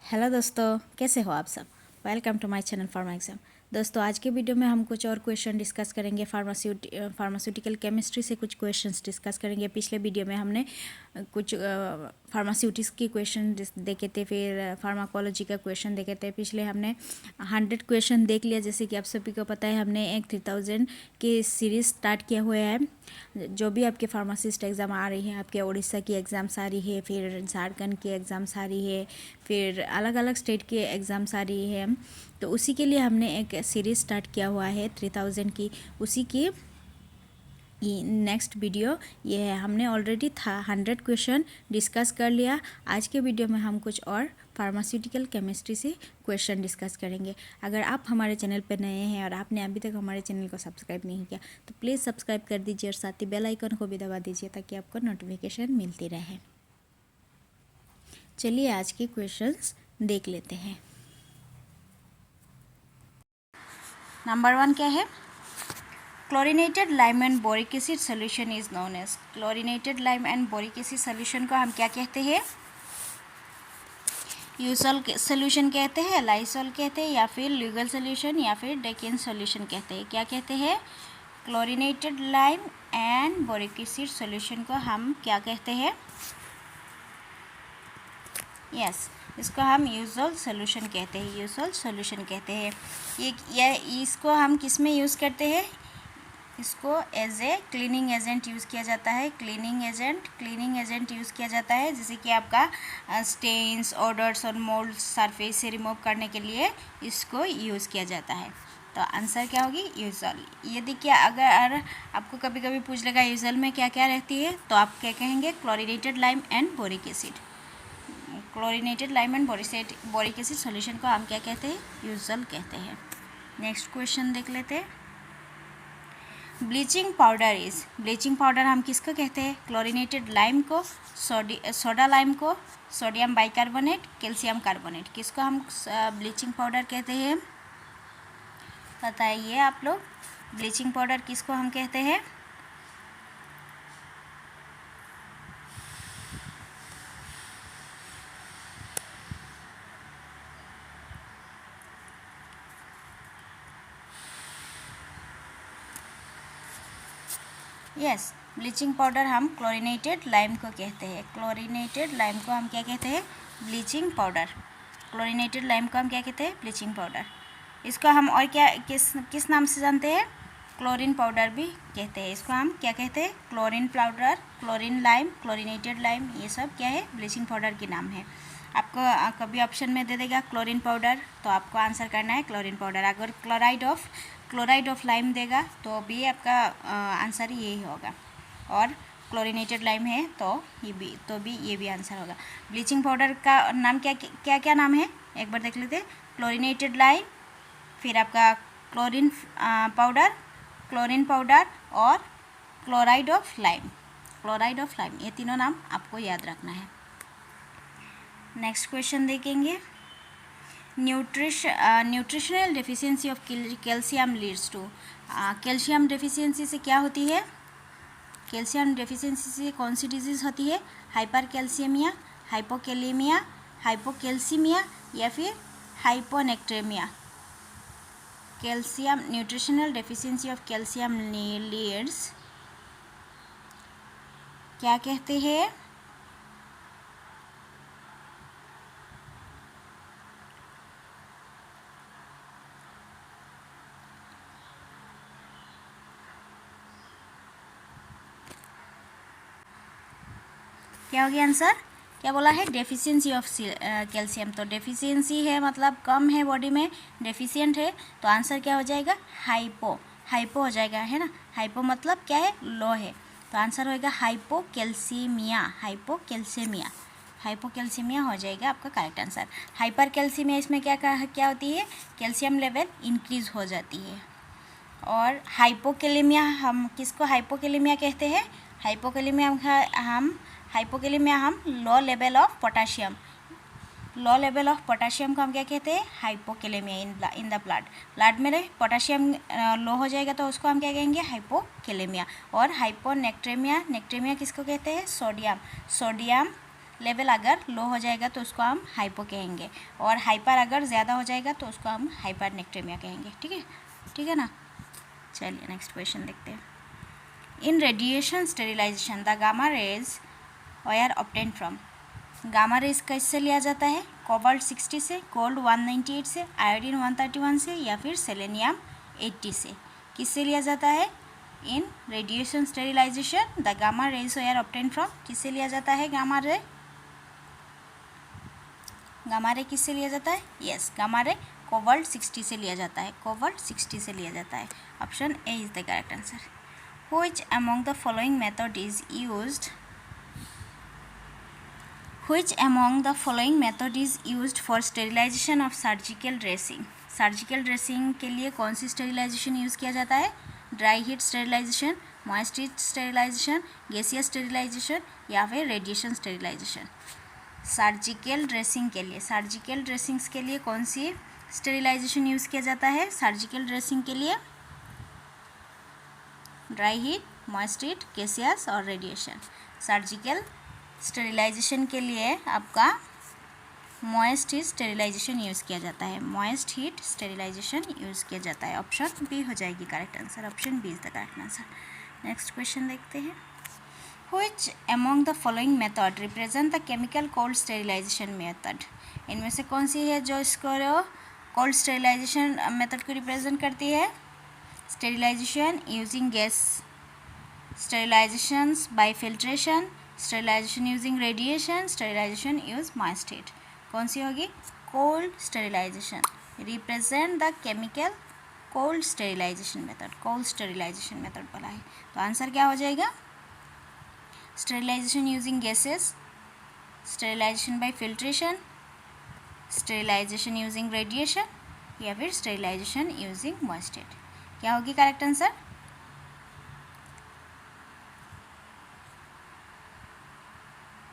Hello दोस्तों, कैसे हो आप सब। Welcome to my channel pharma exam. दोस्तों, आज के वीडियो में हम कुछ और क्वेश्चन डिस्कस करेंगे। फार्मास्यूटिकल केमिस्ट्री से कुछ क्वेश्चंस डिस्कस करेंगे। पिछले वीडियो में हमने कुछ फार्मास्यूटिक्स की क्वेश्चन देखे थे, फिर फार्माकोलॉजी का क्वेश्चन देखे थे। पिछले हमने 100 क्वेश्चन देख लिया। जैसे कि आप सभी को पता है, हमने एक 3000 की सीरीज़ स्टार्ट किया हुआ है। जो भी आपके फार्मासिस्ट एग्ज़ाम आ रही है, आपके उड़ीसा की एग्ज़ाम्स आ रही है, फिर झारखंड की एग्ज़ाम्स आ रही है, फिर अलग अलग स्टेट के एग्ज़ाम्स आ रही है, तो उसी के लिए हमने एक सीरीज़ स्टार्ट किया हुआ है 3000 की। उसी की नेक्स्ट वीडियो ये है। हमने ऑलरेडी 100 क्वेश्चन डिस्कस कर लिया। आज के वीडियो में हम कुछ और फार्मास्यूटिकल केमिस्ट्री से क्वेश्चन डिस्कस करेंगे। अगर आप हमारे चैनल पर नए हैं और आपने अभी तक हमारे चैनल को सब्सक्राइब नहीं किया तो प्लीज़ सब्सक्राइब कर दीजिए और साथ ही बेल आइकन को भी दबा दीजिए ताकि आपको नोटिफिकेशन मिलती रहे। चलिए आज के क्वेश्चंस देख लेते हैं। नंबर 1 क्या है? Chlorinated lime and boric acid solution is known as. Chlorinated lime and boric acid solution को हम क्या कहते हैं? यूसॉल सोल्यूशन कहते हैं, लाइसॉल कहते हैं, या फिर ल्यूगल सोल्यूशन, या फिर डेकिन सोल्यूशन कहते हैं। क्या कहते हैं? Chlorinated lime and boric acid solution को हम क्या कहते हैं? यस, इसको हम यूजल सोल्यूशन कहते हैं। यूजल सोल्यूशन कहते हैं। ये इसको हम किस में यूज़ करते हैं? इसको as a cleaning agent use किया जाता है। क्लीनिंग एजेंट यूज़ किया जाता है, जैसे कि आपका स्टेन्स, ऑर्डर्स और मोल्ड सरफेस से रिमूव करने के लिए इसको यूज़ किया जाता है। तो आंसर क्या होगी? यूजल। ये देखिए, अगर आपको कभी कभी पूछ लेगा यूजल में क्या क्या रहती है, तो आप क्या कहेंगे? Chlorinated lime and boric acid. Chlorinated lime and boric acid solution को हम क्या कहते हैं? यूजल कहते हैं। नेक्स्ट क्वेश्चन देख लेते हैं। ब्लीचिंग पाउडर हम किसको कहते हैं? क्लोरीनेटेड लाइम को, सोडा लाइम को, सोडियम बाइकार्बोनेट, कैल्शियम कार्बोनेट, किसको हम ब्लीचिंग पाउडर कहते हैं? बताइए आप लोग, ब्लीचिंग पाउडर किसको हम कहते हैं? यस, ब्लीचिंग पाउडर हम क्लोरीनेटेड लाइम को कहते हैं। क्लोरीनेटेड लाइम को हम क्या कहते हैं? Bleaching powder. क्लोरीनेटेड लाइम को हम क्या कहते हैं? Bleaching powder. इसको हम और क्या किस नाम से जानते हैं? क्लोरीन पाउडर भी कहते हैं। इसको हम क्या कहते हैं? Chlorine powder, chlorine lime, chlorinated lime, ये सब क्या है? ब्लीचिंग पाउडर के नाम है। आपको कभी ऑप्शन में दे देगा क्लोरीन पाउडर, तो आपको आंसर करना है क्लोरीन पाउडर। अगर क्लोराइड ऑफ लाइम देगा तो भी आपका आंसर यही होगा, और क्लोरीनेटेड लाइम है तो ये भी आंसर होगा। ब्लीचिंग पाउडर का नाम क्या नाम है? एक बार देख लेते हैं। क्लोरीनेटेड लाइम, फिर आपका क्लोरीन पाउडर और क्लोराइड ऑफ लाइम, ये तीनों नाम आपको याद रखना है। नेक्स्ट क्वेश्चन देखेंगे। Nutritional deficiency of calcium leads to. Calcium deficiency से क्या होती है? कैल्शियम डेफिशिएंसी से कौन सी डिजीज़ होती है? हाइपरकैल्सीमिया, हाइपोकैलेमिया, हाइपोकैल्सीमिया, या फिर hyponatremia. Calcium nutritional deficiency of calcium leads क्या कहते हैं? क्या हो गया आंसर? क्या बोला है? Deficiency of calcium. तो डेफिशिएंसी है मतलब कम है बॉडी में, डेफिशिएंट है, तो आंसर क्या हो जाएगा? हाइपो हो जाएगा, है ना। हाइपो मतलब क्या है? लो है, तो आंसर होएगा हाइपोकैल्सीमिया हो जाएगा आपका करेक्ट आंसर। हाइपरकैल्सीमिया, इसमें क्या होती है? कैल्शियम लेवल इंक्रीज हो जाती है। और हाइपोकैलेमिया, हम किसको हाइपोकैलेमिया कहते हैं? हाइपोकैलेमिया हम लो लेवल ऑफ पोटाशियम को हम क्या कहते हैं? हाइपोकैलेमिया इन द ब्लड में पोटाशियम लो हो जाएगा तो उसको हम क्या कहेंगे? हाइपोकैलेमिया। और हाइपोनेक्ट्रेमिया किसको कहते हैं? सोडियम लेवल अगर लो हो जाएगा तो उसको हम हाइपो कहेंगे, और हाइपर अगर ज़्यादा हो जाएगा तो उसको हम हाइपरनेक्ट्रेमिया कहेंगे। ठीक है ना। चलिए नेक्स्ट क्वेश्चन देखते हैं। In radiation sterilization the gamma rays are obtain from. Gamma rays कैसे लिया जाता है? कोबाल्ट 60 से, गोल्ड 198 से, आयोडीन 131 से, या फिर सेलेनियम 80 से। किससे लिया जाता है? In radiation sterilization the gamma rays are obtain from. किससे लिया जाता है गामा रे? गामा रे किससे लिया जाता है? यस, गामा रे कोबाल्ट 60 से लिया जाता है। कोबाल्ट 60 से लिया जाता है। Option A is the correct answer. Which among the following method is used Which among the following method is used for sterilization of surgical dressing? Surgical dressing के लिए कौन सी स्टेरिलाइजेशन यूज़ किया जाता है? Dry heat sterilization, moist heat sterilization, gaseous sterilization, या फिर radiation sterilisation. Surgical dressing के लिए, सर्जिकल ड्रेसिंग्स के लिए कौन सी स्टेरिलाइजेशन यूज़ किया जाता है? सर्जिकल ड्रेसिंग के लिए dry heat, moist heat, gaseous और रेडिएशन। सर्जिकल स्टेरिलाइजेशन के लिए आपका मॉइस्ट हीट स्टेरिलाइजेशन यूज़ किया जाता है। मॉइस्ट हीट स्टेरिलाइजेशन यूज़ किया जाता है। ऑप्शन बी हो जाएगी correct answer. Option B is the correct answer. Next question देखते हैं। Which among the following method represent the chemical cold sterilization method? इनमें से कौन सी है जो इसको कोल्ड स्टेरिलाइजेशन मेथड को रिप्रेजेंट करती है? Sterilization using gas, sterilizations by filtration, sterilization using radiation, sterilization use moist heat. कौन सी होगी? Cold sterilization represent the chemical cold sterilization method. Cold sterilization method बोला है, तो आंसर क्या हो जाएगा? Sterilization using gases, sterilization by filtration, sterilization using radiation, या फिर स्टेरिलाइजेशन यूजिंग मॉइस्ट हीट। क्या होगी करेक्ट आंसर?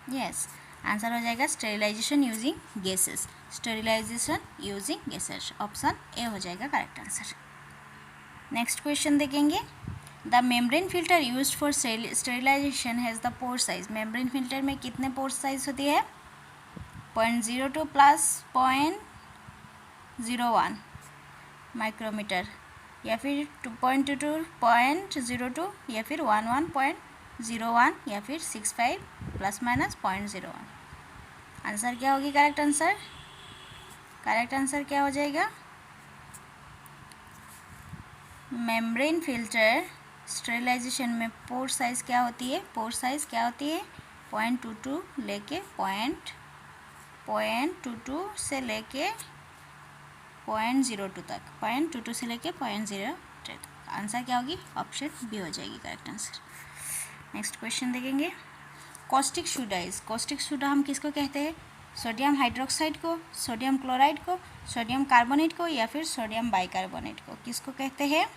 यस, आंसर हो जाएगा sterilization using gases. Sterilization using gases, option A हो जाएगा करेक्ट आंसर। नेक्स्ट क्वेश्चन देखेंगे। The membrane filter used for sterilization has the pore size. Membrane filter में कितने pore size होती है? 0.02 प्लस 0.01 माइक्रोमीटर, या फिर 2.22 0.02, या फिर 11.01, या फिर 65 प्लस माइनस 0.01। आंसर क्या होगी करेक्ट आंसर? करेक्ट आंसर क्या हो जाएगा? मेम्ब्रेन फिल्टर स्टेरिलाइजेशन में पोर साइज़ क्या होती है? पोर साइज़ क्या होती है? 0.22 लेके 0.22 से लेके 0.02 तक, 0.22 से लेके 0.03 तक। आंसर क्या होगी? ऑप्शन बी हो जाएगी करेक्ट आंसर। नेक्स्ट क्वेश्चन देखेंगे। कॉस्टिक सोडाइज, कॉस्टिक सोडा हम किसको कहते हैं? सोडियम हाइड्रोक्साइड को, सोडियम क्लोराइड को, सोडियम कार्बोनेट को, या फिर सोडियम बाइकार्बोनेट को। किसको कहते हैं?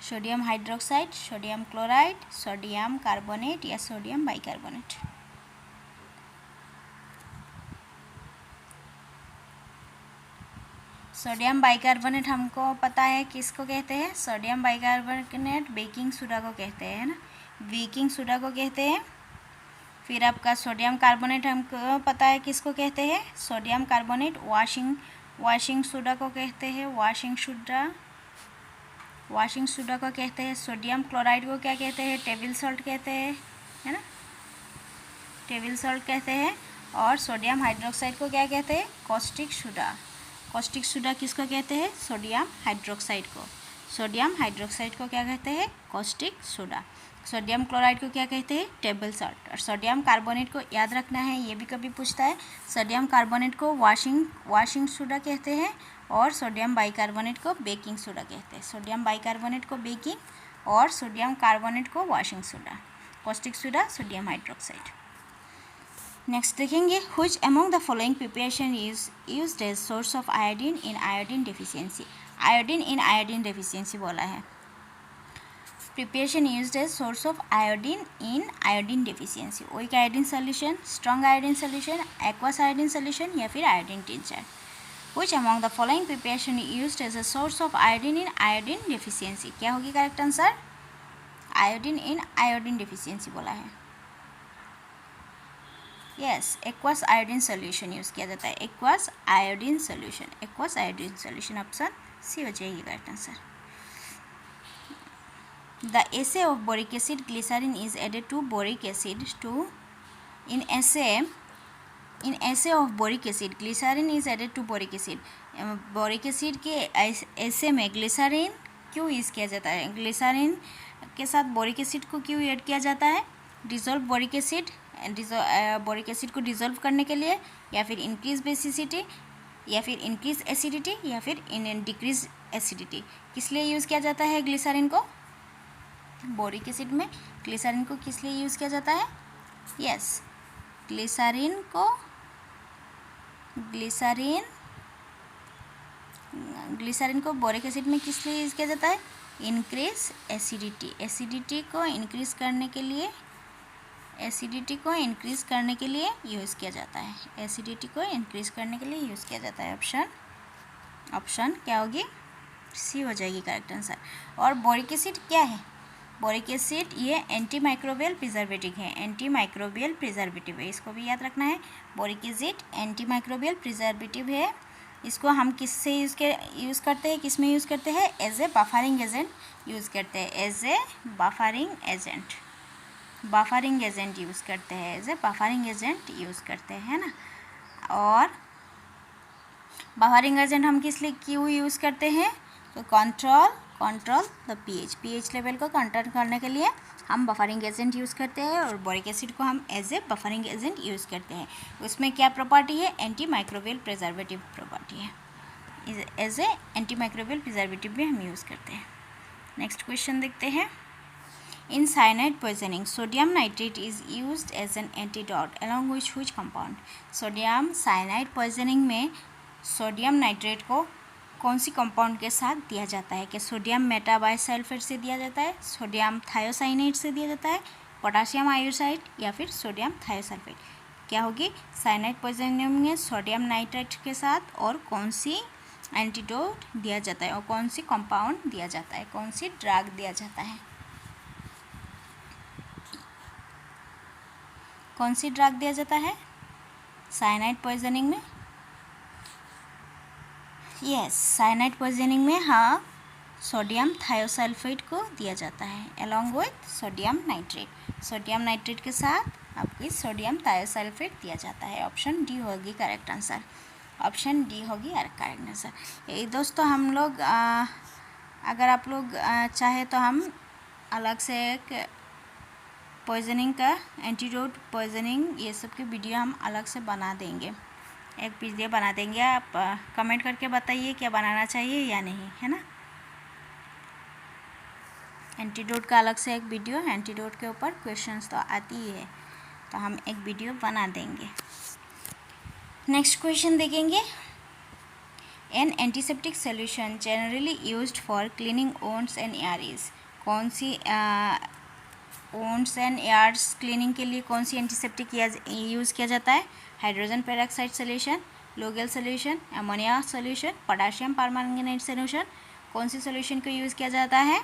Sodium hydroxide, sodium chloride, sodium carbonate, या सोडियम बाइकार्बोनेट। सोडियम बाइकार्बोनेट हमको पता है किसको कहते हैं? सोडियम बाइकार्बोनेट बेकिंग सोडा को कहते हैं, है ना, बेकिंग सोडा को कहते हैं। फिर आपका सोडियम कार्बोनेट हमको पता है किसको कहते हैं? सोडियम कार्बोनेट वाशिंग सोडा को कहते हैं, वाशिंग सोडा को कहते हैं। सोडियम क्लोराइड को क्या कहते हैं? टेबल सॉल्ट कहते हैं, है ना, टेबल सॉल्ट कहते हैं। और सोडियम हाइड्रोक्साइड को क्या कहते हैं? Caustic soda. कॉस्टिक सोडा किसको कहते हैं? सोडियम हाइड्रोक्साइड को। सोडियम हाइड्रोक्साइड को क्या कहते हैं? Caustic soda. सोडियम क्लोराइड को क्या कहते हैं? Table salt. और सोडियम कार्बोनेट को याद रखना है, ये भी कभी पूछता है। सोडियम कार्बोनेट को वाशिंग सोडा कहते हैं, और सोडियम बाइकार्बोनेट को बेकिंग सोडा कहते हैं। सोडियम बाइकार्बोनेट को बेकिंग, और सोडियम कार्बोनेट को washing soda. Caustic soda, sodium hydroxide. Next देखेंगे। Which among the following preparation is used as source of iodine in iodine deficiency. Iodine in iodine deficiency बोला है। Preparation used as source of iodine in iodine deficiency. Weak iodine solution, strong iodine solution, aqueous iodine solution, या फिर iodine tincture. Which among the following preparation used as a source of iodine in iodine deficiency. क्या होगी correct answer? Iodine in iodine deficiency बोला है। Yes, aqueous iodine solution use किया जाता है, aqueous iodine solution, aqueous iodine solution, option C हो जाएगी correct answer. The assay of boric acid glycerin is added to boric acid to in assay of boric acid glycerin is added to boric acid। Boric acid के ऐसे में glycerine क्यों use किया जाता है, glycerine के साथ बोरिक एसिड को क्यों ऐड किया जाता है? Dissolve boric acid, boric acid को डिज़ोल्व करने के लिए, या फिर इंक्रीज बेसिसिटी, या फिर इंक्रीज एसिडिटी, या फिर इन डिक्रीज एसिडिटी। किस लिए यूज़ किया जाता है ग्लिसरीन को? बोरिक एसिड में ग्लिसरीन को किस लिए यूज़ किया जाता है? यस, ग्लिसरीन को बोरिक एसिड में किस लिए यूज़ किया जाता है? इंक्रीज एसिडिटी, एसिडिटी को इंक्रीज करने के लिए, एसिडिटी को इंक्रीज करने के लिए यूज़ किया जाता है, एसिडिटी को इंक्रीज करने के लिए यूज़ किया जाता है। ऑप्शन क्या होगी? सी हो जाएगी करेक्ट आंसर। और बोरिक एसिड क्या है? बोरिक एसिड ये एंटी माइक्रोबियल प्रिजर्वेटिव है, एंटी माइक्रोबियल प्रिजर्वेटिव है, इसको भी याद रखना है। Boric acid anti microbial preservative है। इसको हम किससे यूज़ करते हैं, किस में यूज़ करते हैं? As a buffering agent use करते हैं, as a buffering agent, buffering agent use करते हैं, as a buffering agent use करते हैं, है ना। और बफरिंग एजेंट हम किस लिए क्यों यूज़ करते हैं? तो कंट्रोल द पीएच लेवल को कंट्रोल करने के लिए हम बफरिंग एजेंट यूज़ करते हैं, और बोरिक एसिड को हम as a buffering agent use करते हैं। उसमें क्या प्रॉपर्टी है? एंटी माइक्रोबियल प्रिजर्वेटिव प्रॉपर्टी है, as a anti microbial preservative भी हम यूज़ करते हैं। नेक्स्ट क्वेश्चन देखते हैं। In cyanide poisoning sodium nitrate is used as an antidote along which which compound? Sodium cyanide poisoning में सोडियम नाइट्रेट को कौन सी कंपाउंड के साथ दिया जाता है? कि सोडियम मेटाबाइसल्फेट से दिया जाता है, सोडियम थायोसाइनेट से दिया जाता है, पोटासियम आयोसाइड, या फिर सोडियम थायोसल्फेट? क्या होगी? साइनाइड पॉइजनिंग में सोडियम नाइट्रेट के साथ और कौन सी एंटीडोट दिया जाता है, और कौन सी कंपाउंड दिया जाता है, कौन सी ड्रग दिया जाता है? कौन सी ड्रग दिया जाता है साइनाइड पॉइजनिंग में? यस, साइनाइड पॉइजनिंग में हाँ सोडियम थायोसल्फेट को दिया जाता है along with sodium nitrate. Sodium nitrate के साथ आपकी सोडियम थायोसल्फेट दिया जाता है। ऑप्शन डी होगी करेक्ट आंसर, ऑप्शन डी होगी करेक्ट आंसर। ये दोस्तों हम लोग अगर आप लोग चाहे तो हम अलग से एक पॉइजनिंग का एंटीडोट पॉइजनिंग ये सब की वीडियो हम अलग से बना देंगे, एक वीडियो बना देंगे। आप कमेंट करके बताइए क्या बनाना चाहिए या नहीं, है ना। एंटीडोट का अलग से एक वीडियो, एंटीडोट के ऊपर क्वेश्चंस तो आती ही है, तो हम एक वीडियो बना देंगे। नेक्स्ट क्वेश्चन देखेंगे। An antiseptic solution generally used for cleaning wounds and ears. कौन सी वुंड्स एंड एयर्स क्लीनिंग के लिए कौन सी एंटीसेप्टिक यूज़ किया जाता है? Hydrogen peroxide solution, Lugol solution, ammonia solution, potassium permanganate solution. कौन सी सोल्यूशन को यूज़ किया जाता है?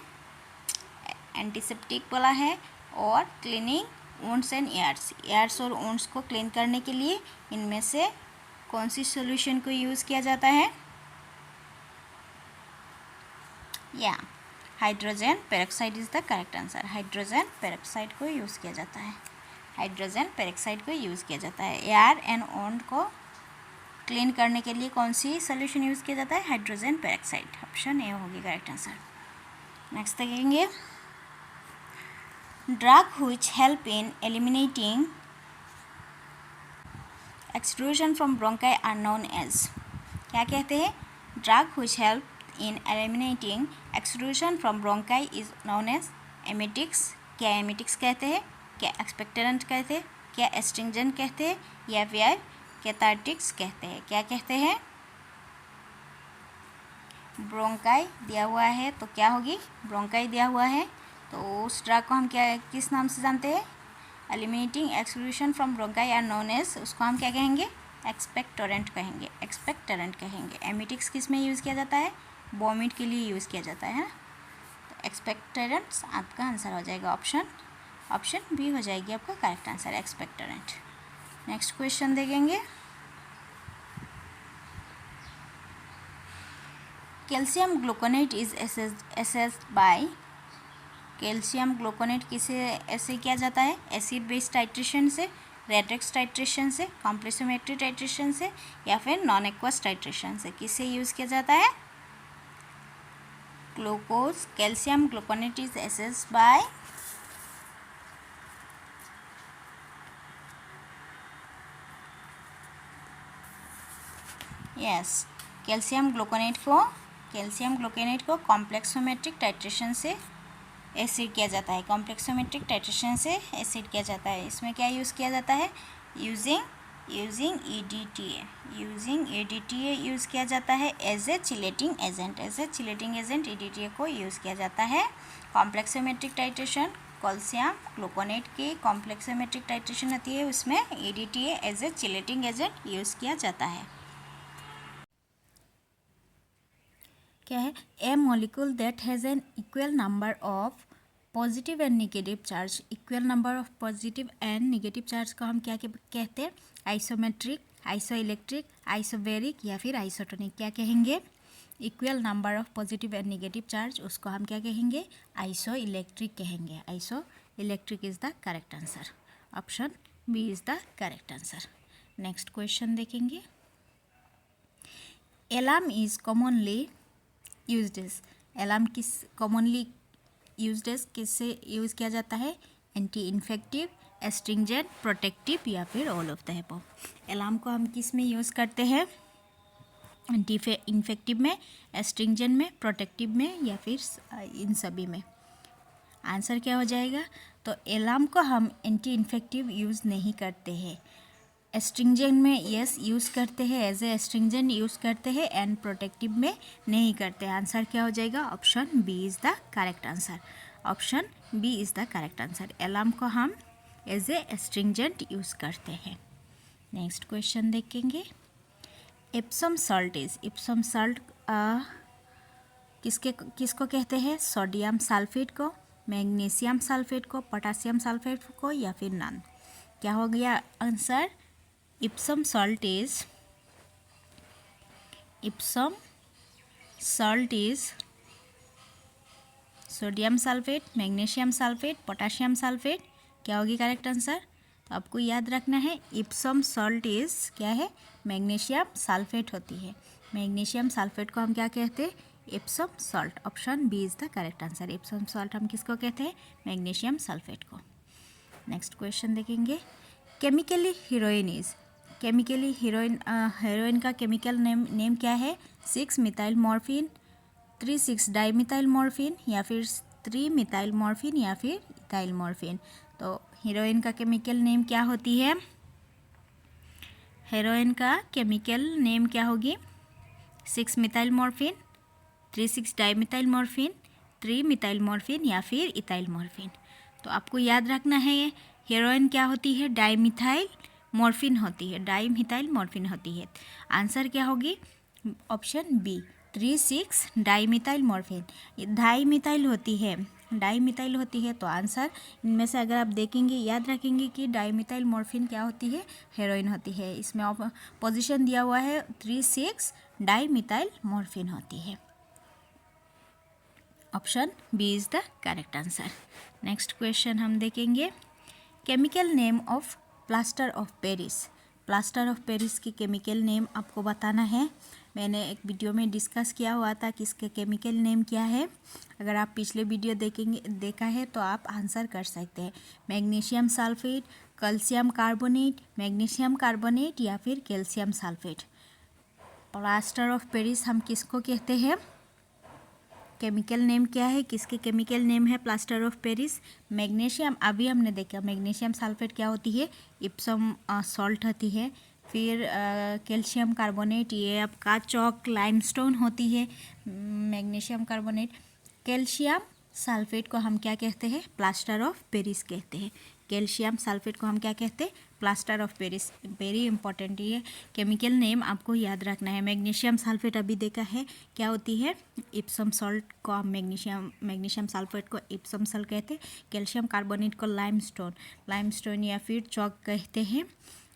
एंटीसेप्टिक बोला है, और क्लीनिंग वुंड्स एंड एयर्स और वुंड्स को क्लीन करने के लिए इनमें से कौन सी सोल्यूशन को यूज़ किया जाता है? या hydrogen peroxide is the correct answer. Hydrogen peroxide को यूज़ किया जाता है, हाइड्रोजन पेरोक्साइड को यूज़ किया जाता है। एयर एंड वुंड को क्लीन करने के लिए कौन सी सोल्यूशन यूज़ किया जाता है? Hydrogen peroxide. ऑप्शन ए होगी करेक्ट आंसर। नेक्स्ट देखेंगे। Drug which help in eliminating extrusion from bronchi are known as. क्या कहते हैं? Drug which help in eliminating extrusion from bronchi is known as emetics. क्या emetics कहते हैं? क्या expectorant कहते हैं? क्या एस्ट्रिंजेंट कहते हैं? या फिर कैथार्टिक्स कहते हैं? क्या कहते हैं? ब्रोंकाई दिया हुआ है तो क्या होगी? ब्रोंकाई दिया हुआ है तो उस ड्रग को हम क्या किस नाम से जानते हैं? Eliminating exclusion from bronchi are known as, उसको हम क्या कहेंगे? एक्सपेक्टोरेंट कहेंगे, एक्सपेक्टरेंट कहेंगे। एमेटिक्स किस में यूज़ किया जाता है? वॉमिट के लिए यूज़ किया जाता है ना। तो एक्सपेक्टरेंट्स आपका आंसर हो जाएगा। ऑप्शन बी हो जाएगी आपका correct answer, expectorant. Next question देखेंगे। Calcium gluconate is assessed by, calcium gluconate किसे ऐसे किया जाता है? एसिड बेस टाइट्रेशन से, रेड्रेक्स टाइट्रेशन से, कॉम्प्लेक्सोमेट्री टाइट्रेशन से, या फिर नॉन एक्वस टाइट्रेशन से। किससे यूज़ किया जाता है? Glucose, calcium gluconate is assessed by yes, calcium gluconate को कॉम्प्लेक्सोमेट्रिक टाइट्रेशन से एसिड किया जाता है। कॉम्प्लेक्सोमेट्रिक टाइट्रेशन से एसिड किया जाता है। इसमें क्या यूज़ किया जाता है? यूजिंग EDTA यूज़ किया जाता है as a chelating agent EDTA को यूज़ किया जाता है। कॉम्प्लेक्सोमेट्रिक टाइट्रेशन, कैल्शियम ग्लूकोनेट की कॉम्प्लेक्सोमेट्रिक टाइट्रेशन होती है, उसमें EDTA as a chelating agent use किया जाता है। क्या है? A molecule that has an equal number of positive and negative charge. Equal number of positive and negative charge को हम क्या कहते हैं? आइसोमेट्रिक, आइसोइलेक्ट्रिक, आइसोबेरिक या फिर आइसोटोनिक। क्या कहेंगे? Equal number of positive and negative charge, उसको हम क्या कहेंगे? आइसोइलेक्ट्रिक कहेंगे। Isoelectric is the correct answer. Option B is the correct answer. Next question देखेंगे। Alum is commonly used as, alum किस कॉमनली यूज्ड एज किससे यूज़ किया जाता है? एंटी इन्फेक्टिव, एस्ट्रिंजेंट, प्रोटेक्टिव या फिर all of the above. Alum को हम किस में यूज़ करते हैं? एंटी इन्फेक्टिव में, एस्ट्रिंजेंट में, प्रोटेक्टिव में या फिर इन सभी में। आंसर क्या हो जाएगा? तो एलार्म को हम एंटी इन्फेक्टिव यूज़ नहीं करते हैं। एस्ट्रिंजेंट में यस यूज़ करते हैं, एज ए एस्ट्रिंजेंट यूज़ करते हैं, एंड प्रोटेक्टिव में नहीं करते। आंसर क्या हो जाएगा? Option B is the correct answer. Option B is the correct answer. Alum को हम एज ए एस्ट्रिंजेंट यूज़ करते हैं। नेक्स्ट क्वेश्चन देखेंगे। Epsom salt is, Epsom salt किसको कहते हैं? सोडियम सल्फेट को, मैग्नीशियम सल्फेट को, पोटासियम सल्फेट को या फिर नन। क्या हो गया answer? Epsom salt is sodium sulphate, magnesium sulphate, potassium sulphate. क्या होगी करेक्ट आंसर? तो आपको याद रखना है इप्सम सॉल्ट इज क्या है? मैग्नीशियम सल्फेट होती है। मैग्नीशियम सल्फेट को हम क्या कहते हैं? Epsom salt. Option B is the correct answer. Epsom salt हम किसको कहते हैं? मैग्नीशियम सल्फेट को। नेक्स्ट क्वेश्चन देखेंगे। Chemically heroin is, chemically heroin का केमिकल नेम क्या है? 6 मिथाइल मॉर्फिन, 3,6 डाईमिथाइल मॉर्फिन या फिर 3 मिथाइल मॉर्फिन या फिर इथाइल मॉर्फिन। तो हीरोइन का केमिकल नेम क्या होती है? हेरोइन का केमिकल नेम क्या होगी? 6 methyl morphine, 3,6 dimethyl morphine, 3 methyl morphine या फिर इथाइल मॉर्फिन। तो आपको याद रखना है हेरोइन क्या होती है? डाईमिथाइल मॉर्फिन होती है, डाईमिथाइल मॉर्फिन होती है। आंसर क्या होगी? Option B 3,6 dimethyl morphine. Dimethyl होती है, डाईमिथाइल होती है। तो आंसर इनमें से अगर आप देखेंगे, याद रखेंगे कि डाईमिथाइल मॉर्फिन क्या होती है? हेरोइन होती है। इसमें पोजीशन दिया हुआ है 3,6 डाईमिथाइल मॉर्फिन होती है। Option B is the correct answer. Next question हम देखेंगे। Chemical name of plaster of Paris. Plaster of Paris की केमिकल नेम आपको बताना है। मैंने एक वीडियो में डिस्कस किया हुआ था कि इसके केमिकल नेम क्या है। अगर आप पिछले वीडियो देखा है तो आप आंसर कर सकते हैं। Magnesium sulphate, calcium carbonate, magnesium carbonate या फिर calcium sulphate. Plaster of Paris हम किसको कहते हैं? केमिकल नेम क्या है? किसके केमिकल नेम है प्लास्टर ऑफ पेरिस? मैग्नीशियम, अभी हमने देखा मैग्नीशियम सल्फेट क्या होती है? इप्सम सॉल्ट होती है। फिर कैल्शियम कार्बोनेट, ये आपका चॉक लाइमस्टोन होती है। मैग्नीशियम कार्बोनेट, कैल्शियम सल्फेट को हम क्या कहते हैं? प्लास्टर ऑफ पेरिस कहते हैं। कैल्शियम सल्फेट को हम क्या कहते हैं? Plaster of Paris. Very important ये केमिकल नेम आपको याद रखना है। मैग्नीशियम सल्फेट अभी देखा है क्या होती है? इप्सम सॉल्ट को हम मैग्नीशियम सल्फेट को इप्सम सॉल्ट कहते हैं। कैल्शियम कार्बोनेट को लाइमस्टोन या फिर चॉक कहते हैं।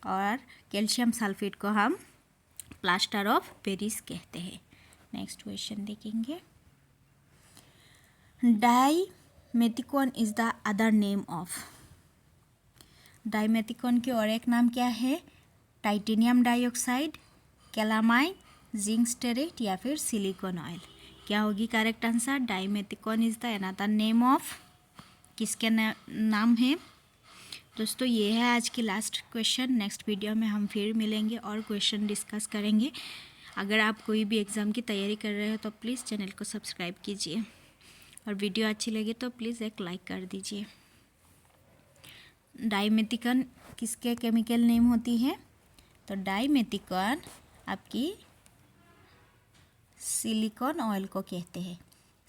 और कैल्शियम सल्फेट को हम प्लास्टर ऑफ पेरिस कहते हैं। नेक्स्ट क्वेश्चन देखेंगे। Dimethicone is the other name of. Dimethicone की और एक नाम क्या है? Titanium dioxide, calamine, zinc stearate या फिर सिलिकॉन ऑयल। क्या होगी correct answer? Dimethicone is the another name of. किसके नाम है? दोस्तों ये है आज की लास्ट क्वेश्चन। नेक्स्ट वीडियो में हम फिर मिलेंगे और क्वेश्चन डिस्कस करेंगे। अगर आप कोई भी एग्ज़ाम की तैयारी कर रहे हो तो प्लीज़ चैनल को सब्सक्राइब कीजिए और वीडियो अच्छी लगे तो प्लीज़ एक लाइक कर दीजिए। डाइमेथिकॉन किसके केमिकल नेम होती है? तो डाइमेथिकॉन आपकी सिलिकॉन ऑयल को कहते हैं।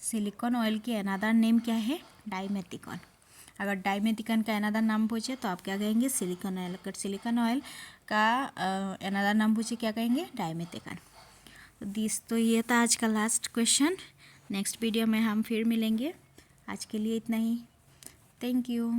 सिलिकॉन ऑयल की अनदर नेम क्या है? डाइमेथिकॉन। अगर डाइमेथिकॉन का अनदर नाम पूछे तो आप क्या कहेंगे? Silicon oil. अगर सिलिकॉन ऑयल का अनदर नाम पूछे क्या कहेंगे? डाइमेथिकॉन। तो ये था आज का लास्ट क्वेश्चन। नेक्स्ट वीडियो में हम फिर मिलेंगे। आज के लिए इतना ही। Thank you.